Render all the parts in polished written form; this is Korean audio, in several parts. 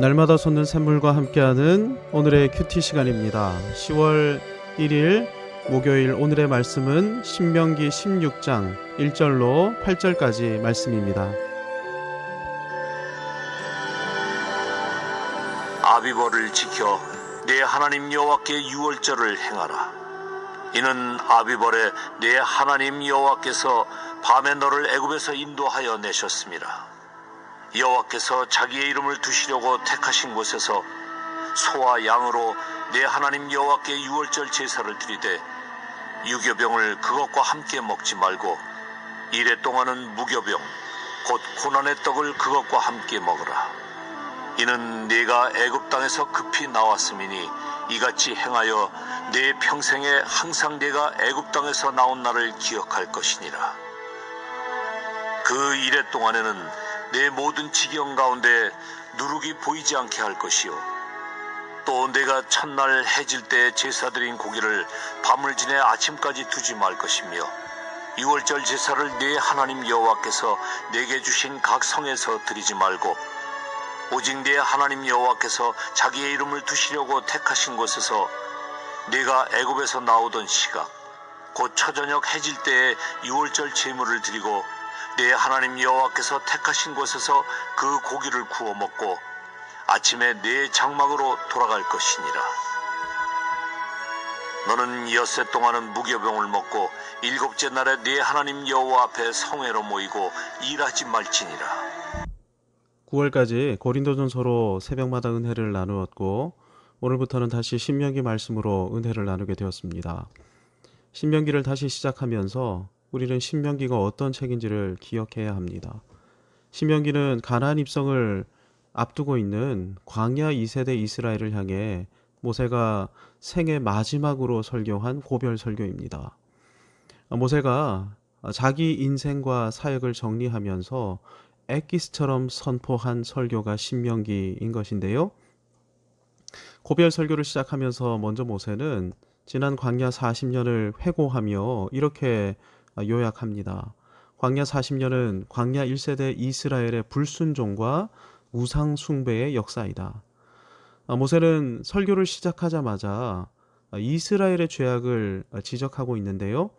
날마다 솟는 샘물과 함께하는 오늘의 큐티 시간입니다. 10월 1일 목요일 오늘의 말씀은 신명기 16장 1절로 8절까지 말씀입니다. 아비벌을 지켜 내 하나님 여호와께 유월절을 행하라. 이는 아비벌에 내 하나님 여호와께서 밤에 너를 애굽에서 인도하여 내셨습니다. 여호와께서 자기의 이름을 두시려고 택하신 곳에서 소와 양으로 내 하나님 여호와께 유월절 제사를 드리되 유교병을 그것과 함께 먹지 말고 이레 동안은 무교병 곧 고난의 떡을 그것과 함께 먹으라. 이는 네가 애굽 땅에서 급히 나왔음이니 이같이 행하여 내 평생에 항상 네가 애굽 땅에서 나온 날을 기억할 것이니라. 그 이레 동안에는 내 모든 지경 가운데 누룩이 보이지 않게 할 것이요 또 내가 첫날 해질 때 제사드린 고기를 밤을 지내 아침까지 두지 말 것이며 유월절 제사를 네 하나님 여호와께서 내게 주신 각 성에서 드리지 말고 오직 네 하나님 여호와께서 자기의 이름을 두시려고 택하신 곳에서 네가 애굽에서 나오던 시각 곧 초저녁 해질 때에 유월절 제물을 드리고 네 하나님 여호와께서 택하신 곳에서 그 고기를 구워 먹고 아침에 네 장막으로 돌아갈 것이니라. 너는 엿새 동안은 무교병을 먹고 일곱째 날에 네 하나님 여호와 앞에 성회로 모이고 일하지 말지니라. 9월까지 고린도전서로 새벽마다 은혜를 나누었고 오늘부터는 다시 신명기 말씀으로 은혜를 나누게 되었습니다. 신명기를 다시 시작하면서 우리는 신명기가 어떤 책인지를 기억해야 합니다. 신명기는 가나안 입성을 앞두고 있는 광야 2세대 이스라엘을 향해 모세가 생애 마지막으로 설교한 고별 설교입니다. 모세가 자기 인생과 사역을 정리하면서 엑기스처럼 선포한 설교가 신명기인 것인데요. 고별 설교를 시작하면서 먼저 모세는 지난 광야 40년을 회고하며 이렇게 요약합니다. 광야 40년은 광야 1세대 이스라엘의 불순종과 우상 숭배의 역사이다. 모세는 설교를 시작하자마자 이스라엘의 죄악을 지적하고 있는데요.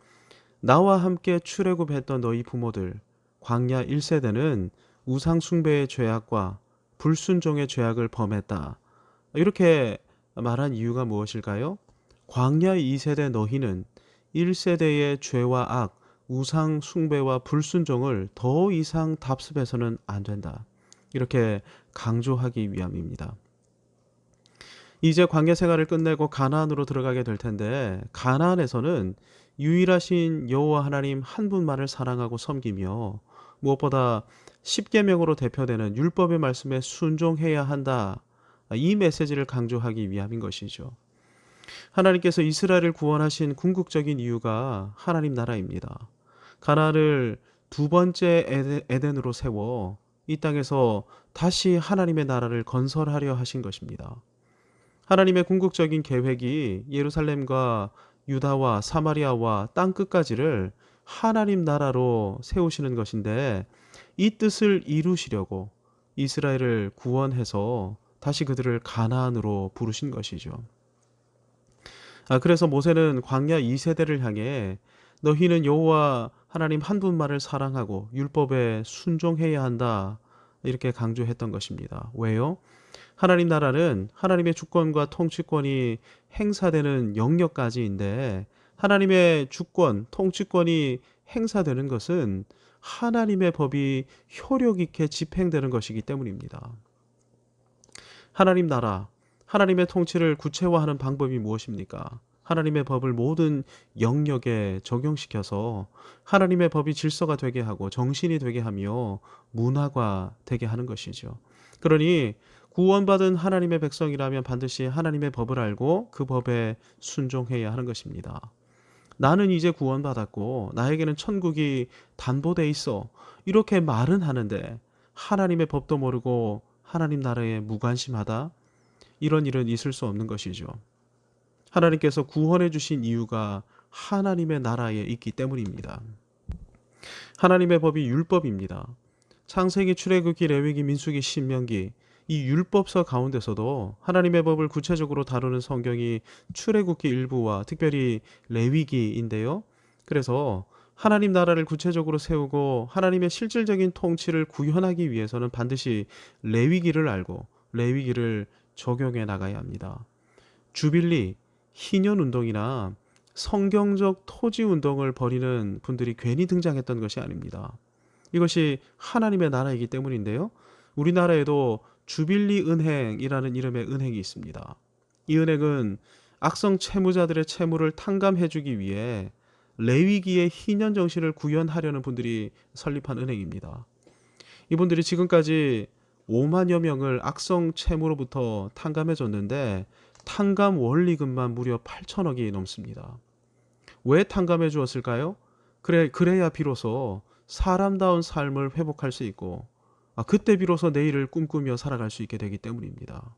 나와 함께 출애굽했던 너희 부모들 광야 1세대는 우상 숭배의 죄악과 불순종의 죄악을 범했다. 이렇게 말한 이유가 무엇일까요? 광야 2세대 너희는 1세대의 죄와 악, 우상 숭배와 불순종을 더 이상 답습해서는 안 된다. 이렇게 강조하기 위함입니다. 이제 광야 생활을 끝내고 가나안으로 들어가게 될 텐데 가나안에서는 유일하신 여호와 하나님 한 분만을 사랑하고 섬기며 무엇보다 십계명으로 대표되는 율법의 말씀에 순종해야 한다. 이 메시지를 강조하기 위함인 것이죠. 하나님께서 이스라엘을 구원하신 궁극적인 이유가 하나님 나라입니다. 가나안을 두 번째 에덴으로 세워 이 땅에서 다시 하나님의 나라를 건설하려 하신 것입니다. 하나님의 궁극적인 계획이 예루살렘과 유다와 사마리아와 땅 끝까지를 하나님 나라로 세우시는 것인데 이 뜻을 이루시려고 이스라엘을 구원해서 다시 그들을 가나안으로 부르신 것이죠. 그래서 모세는 광야 2세대를 향해 너희는 여호와 하나님 한 분만을 사랑하고 율법에 순종해야 한다. 이렇게 강조했던 것입니다. 왜요? 하나님 나라는 하나님의 주권과 통치권이 행사되는 영역까지인데 하나님의 주권, 통치권이 행사되는 것은 하나님의 법이 효력 있게 집행되는 것이기 때문입니다. 하나님 나라, 하나님의 통치를 구체화하는 방법이 무엇입니까? 하나님의 법을 모든 영역에 적용시켜서 하나님의 법이 질서가 되게 하고 정신이 되게 하며 문화가 되게 하는 것이죠. 그러니 구원받은 하나님의 백성이라면 반드시 하나님의 법을 알고 그 법에 순종해야 하는 것입니다. 나는 이제 구원받았고 나에게는 천국이 담보돼 있어. 이렇게 말은 하는데 하나님의 법도 모르고 하나님 나라에 무관심하다? 이런 일은 있을 수 없는 것이죠. 하나님께서 구원해 주신 이유가 하나님의 나라에 있기 때문입니다. 하나님의 법이 율법입니다. 창세기, 출애굽기, 레위기, 민수기, 신명기 이 율법서 가운데서도 하나님의 법을 구체적으로 다루는 성경이 출애굽기 일부와 특별히 레위기인데요. 그래서 하나님 나라를 구체적으로 세우고 하나님의 실질적인 통치를 구현하기 위해서는 반드시 레위기를 알고 레위기를 적용해 나가야 합니다. 주빌리, 희년 운동이나 성경적 토지 운동을 벌이는 분들이 괜히 등장했던 것이 아닙니다. 이것이 하나님의 나라이기 때문인데요. 우리나라에도 주빌리 은행이라는 이름의 은행이 있습니다. 이 은행은 악성 채무자들의 채무를 탕감해주기 위해 레위기의 희년 정신을 구현하려는 분들이 설립한 은행입니다. 이분들이 지금까지 5만여 명을 악성 채무로부터 탕감해줬는데 탕감 원리금만 무려 8천억이 넘습니다. 왜 탕감해 주었을까요? 그래야 비로소 사람다운 삶을 회복할 수 있고 그때 비로소 내일을 꿈꾸며 살아갈 수 있게 되기 때문입니다.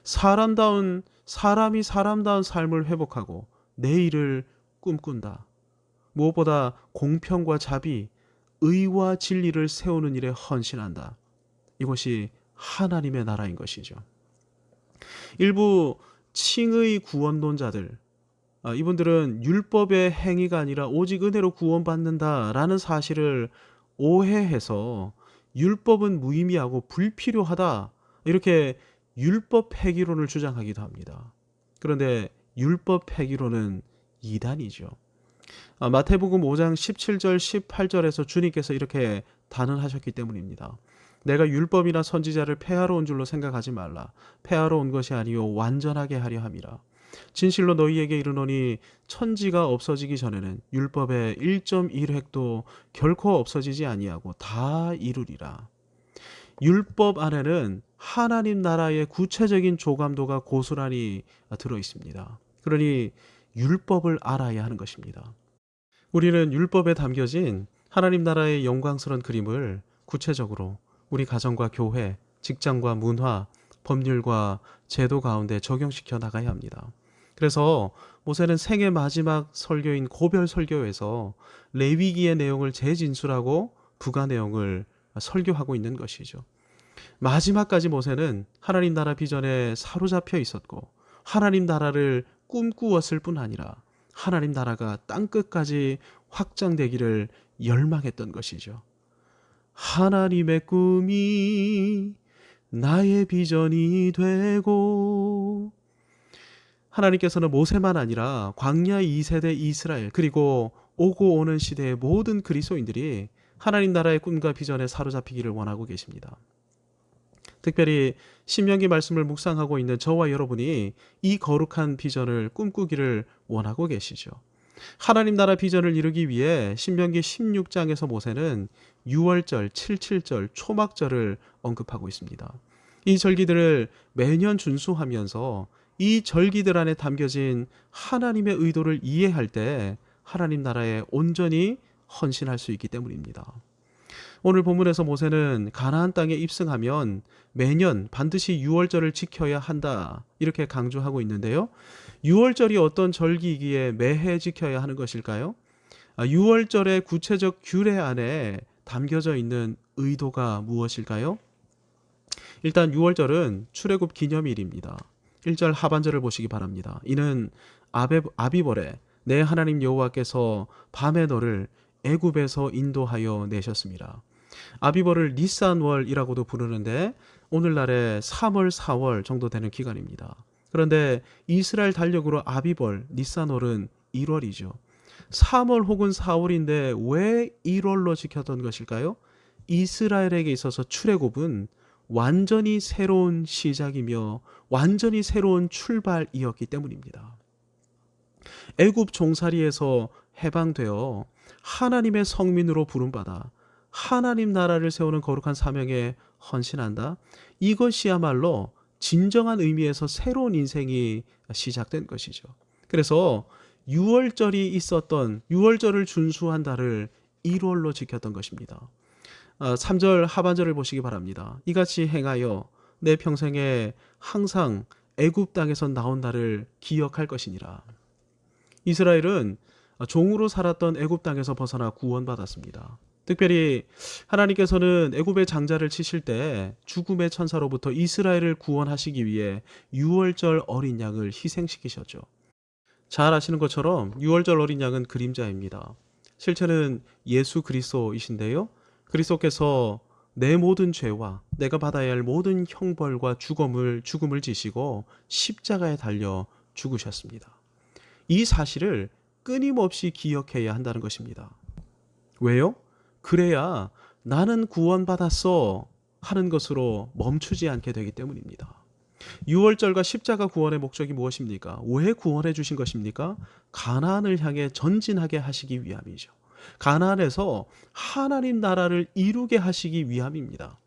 사람이 사람다운 삶을 회복하고 내일을 꿈꾼다. 무엇보다 공평과 자비, 의와 진리를 세우는 일에 헌신한다. 이것이 하나님의 나라인 것이죠. 일부 칭의 구원론자들, 이분들은 율법의 행위가 아니라 오직 은혜로 구원받는다라는 사실을 오해해서 율법은 무의미하고 불필요하다 이렇게 율법 폐기론을 주장하기도 합니다. 그런데 율법 폐기론은 이단이죠. 마태복음 5장 17절 18절에서 주님께서 이렇게 단언하셨기 때문입니다. 내가 율법이나 선지자를 폐하러 온 줄로 생각하지 말라. 폐하러 온 것이 아니요 완전하게 하려 함이라. 진실로 너희에게 이르노니 천지가 없어지기 전에는 율법의 1.1획도 결코 없어지지 아니하고 다 이루리라. 율법 안에는 하나님 나라의 구체적인 조감도가 고스란히 들어 있습니다. 그러니 율법을 알아야 하는 것입니다. 우리는 율법에 담겨진 하나님 나라의 영광스러운 그림을 구체적으로 우리 가정과 교회, 직장과 문화, 법률과 제도 가운데 적용시켜 나가야 합니다. 그래서 모세는 생애 마지막 설교인 고별 설교에서 레위기의 내용을 재진술하고 부가 내용을 설교하고 있는 것이죠. 마지막까지 모세는 하나님 나라 비전에 사로잡혀 있었고 하나님 나라를 꿈꾸었을 뿐 아니라 하나님 나라가 땅끝까지 확장되기를 열망했던 것이죠. 하나님의 꿈이 나의 비전이 되고, 하나님께서는 모세만 아니라 광야 2세대 이스라엘 그리고 오고 오는 시대의 모든 그리스도인들이 하나님 나라의 꿈과 비전에 사로잡히기를 원하고 계십니다. 특별히 신명기 말씀을 묵상하고 있는 저와 여러분이 이 거룩한 비전을 꿈꾸기를 원하고 계시죠. 하나님 나라 비전을 이루기 위해 신명기 16장에서 모세는 유월절, 칠칠절, 초막절을 언급하고 있습니다. 이 절기들을 매년 준수하면서 이 절기들 안에 담겨진 하나님의 의도를 이해할 때 하나님 나라에 온전히 헌신할 수 있기 때문입니다. 오늘 본문에서 모세는 가나안 땅에 입성하면 매년 반드시 유월절을 지켜야 한다 이렇게 강조하고 있는데요. 유월절이 어떤 절기이기에 매해 지켜야 하는 것일까요? 유월절의 구체적 규례 안에 담겨져 있는 의도가 무엇일까요? 일단 유월절은 출애굽 기념일입니다. 1절 하반절을 보시기 바랍니다. 이는 아비벌에 내 하나님 여호와께서 밤에 너를 애굽에서 인도하여 내셨습니다. 아비벌을 니산월이라고도 부르는데 오늘날의 3월, 4월 정도 되는 기간입니다. 그런데 이스라엘 달력으로 아비벌, 니산월은 1월이죠. 3월 혹은 4월인데 왜 1월로 지켰던 것일까요? 이스라엘에게 있어서 출애굽은 완전히 새로운 시작이며 완전히 새로운 출발이었기 때문입니다. 애굽 종살이에서 해방되어 하나님의 성민으로 부름받아 하나님 나라를 세우는 거룩한 사명에 헌신한다. 이것이야말로 진정한 의미에서 새로운 인생이 시작된 것이죠. 그래서 유월절을 준수한 달을 1월로 지켰던 것입니다. 3절 하반절을 보시기 바랍니다. 이같이 행하여 내 평생에 항상 애굽 땅에서 나온 날을 기억할 것이니라. 이스라엘은 종으로 살았던 애굽 땅에서 벗어나 구원받았습니다. 특별히 하나님께서는 애굽의 장자를 치실 때 죽음의 천사로부터 이스라엘을 구원하시기 위해 유월절 어린 양을 희생시키셨죠. 잘 아시는 것처럼 유월절 어린 양은 그림자입니다. 실체는 예수 그리스도이신데요. 그리스도께서 내 모든 죄와 내가 받아야 할 모든 형벌과 죽음을 지시고 십자가에 달려 죽으셨습니다. 이 사실을 끊임없이 기억해야 한다는 것입니다. 왜요? 그래야 나는 구원받았어 하는 것으로 멈추지 않게 되기 때문입니다. 유월절과 십자가 구원의 목적이 무엇입니까? 왜 구원해 주신 것입니까? 가나안을 향해 전진하게 하시기 위함이죠. 가나안에서 하나님 나라를 이루게 하시기 위함입니다.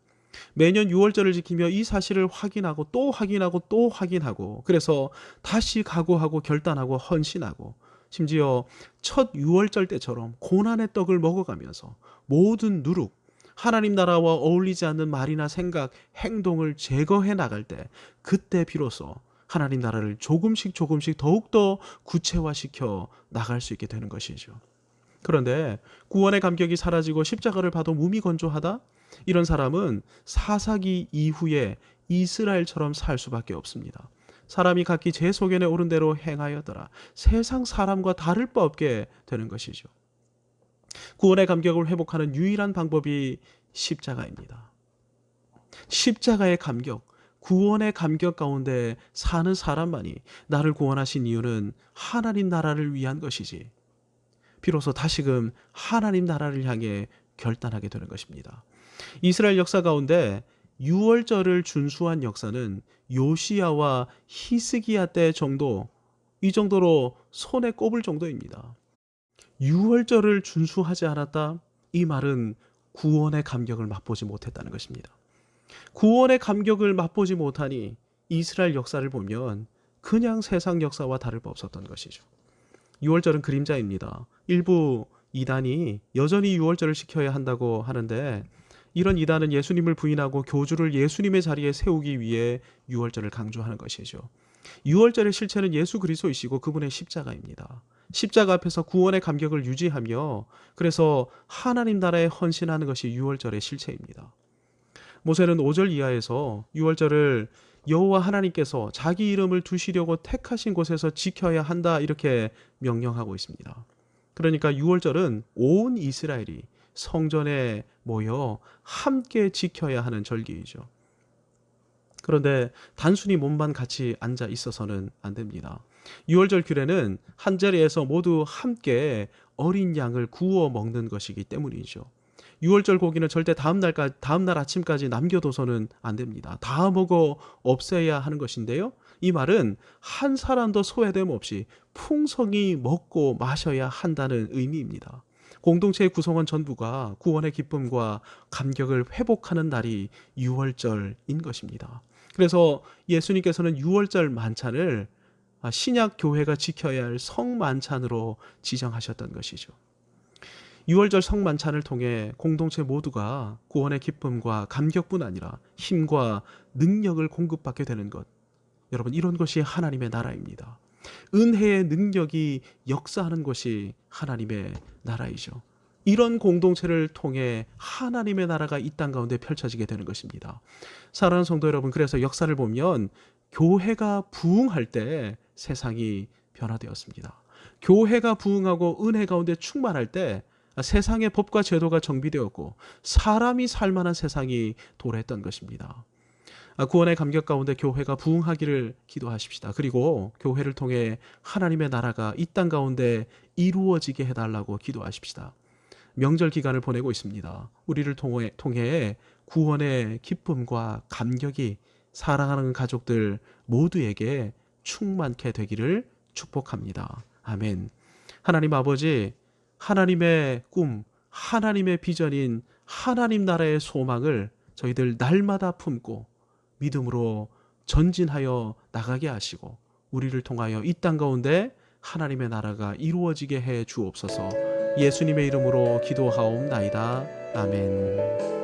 매년 유월절을 지키며 이 사실을 확인하고 또 확인하고 또 확인하고, 그래서 다시 각오하고 결단하고 헌신하고, 심지어 첫 유월절 때처럼 고난의 떡을 먹어가면서 모든 누룩, 하나님 나라와 어울리지 않는 말이나 생각, 행동을 제거해 나갈 때, 그때 비로소 하나님 나라를 조금씩 더욱더 구체화시켜 나갈 수 있게 되는 것이죠. 그런데 구원의 감격이 사라지고 십자가를 봐도 몸이 건조하다? 이런 사람은 사사기 이후에 이스라엘처럼 살 수밖에 없습니다. 사람이 각기 제 소견에 오른 대로 행하여더라. 세상 사람과 다를 바 없게 되는 것이죠. 구원의 감격을 회복하는 유일한 방법이 십자가입니다. 십자가의 감격, 구원의 감격 가운데 사는 사람만이 나를 구원하신 이유는 하나님 나라를 위한 것이지, 비로소 다시금 하나님 나라를 향해 결단하게 되는 것입니다. 이스라엘 역사 가운데 유월절을 준수한 역사는 요시야와 히스기야 때 정도, 이 정도로 손에 꼽을 정도입니다. 유월절을 준수하지 않았다? 이 말은 구원의 감격을 맛보지 못했다는 것입니다. 구원의 감격을 맛보지 못하니 이스라엘 역사를 보면 그냥 세상 역사와 다를 바 없었던 것이죠. 유월절은 그림자입니다. 일부 이단이 여전히 유월절을 지켜야 한다고 하는데, 이런 이단은 예수님을 부인하고 교주를 예수님의 자리에 세우기 위해 유월절을 강조하는 것이죠. 유월절의 실체는 예수 그리스도이시고 그분의 십자가입니다. 십자가 앞에서 구원의 감격을 유지하며, 그래서 하나님 나라에 헌신하는 것이 유월절의 실체입니다. 모세는 5절 이하에서 유월절을 여호와 하나님께서 자기 이름을 두시려고 택하신 곳에서 지켜야 한다, 이렇게 명령하고 있습니다. 그러니까 유월절은 온 이스라엘이 성전에 모여 함께 지켜야 하는 절기이죠. 그런데 단순히 몸만 같이 앉아 있어서는 안 됩니다. 유월절 규례는 한 자리에서 모두 함께 어린 양을 구워 먹는 것이기 때문이죠. 유월절 고기는 절대 다음날 아침까지 남겨둬서는 안 됩니다. 다 먹어 없애야 하는 것인데요. 이 말은 한 사람도 소외됨 없이 풍성히 먹고 마셔야 한다는 의미입니다. 공동체의 구성원 전부가 구원의 기쁨과 감격을 회복하는 날이 유월절인 것입니다. 그래서 예수님께서는 유월절 만찬을 신약 교회가 지켜야 할 성만찬으로 지정하셨던 것이죠. 유월절 성만찬을 통해 공동체 모두가 구원의 기쁨과 감격뿐 아니라 힘과 능력을 공급받게 되는 것, 여러분, 이런 것이 하나님의 나라입니다. 은혜의 능력이 역사하는 것이 하나님의 나라이죠. 이런 공동체를 통해 하나님의 나라가 이 땅 가운데 펼쳐지게 되는 것입니다. 사랑하는 성도 여러분, 그래서 역사를 보면 교회가 부흥할 때 세상이 변화되었습니다. 교회가 부흥하고 은혜 가운데 충만할 때 세상의 법과 제도가 정비되었고 사람이 살만한 세상이 도래했던 것입니다. 구원의 감격 가운데 교회가 부흥하기를 기도하십시다. 그리고 교회를 통해 하나님의 나라가 이 땅 가운데 이루어지게 해달라고 기도하십시다. 명절 기간을 보내고 있습니다. 우리를 통해 구원의 기쁨과 감격이 사랑하는 가족들 모두에게 충만케 되기를 축복합니다. 아멘. 하나님 아버지, 하나님의 꿈, 하나님의 비전인 하나님 나라의 소망을 저희들 날마다 품고 믿음으로 전진하여 나가게 하시고 우리를 통하여 이 땅 가운데 하나님의 나라가 이루어지게 해 주옵소서. 예수님의 이름으로 기도하옵나이다. 아멘.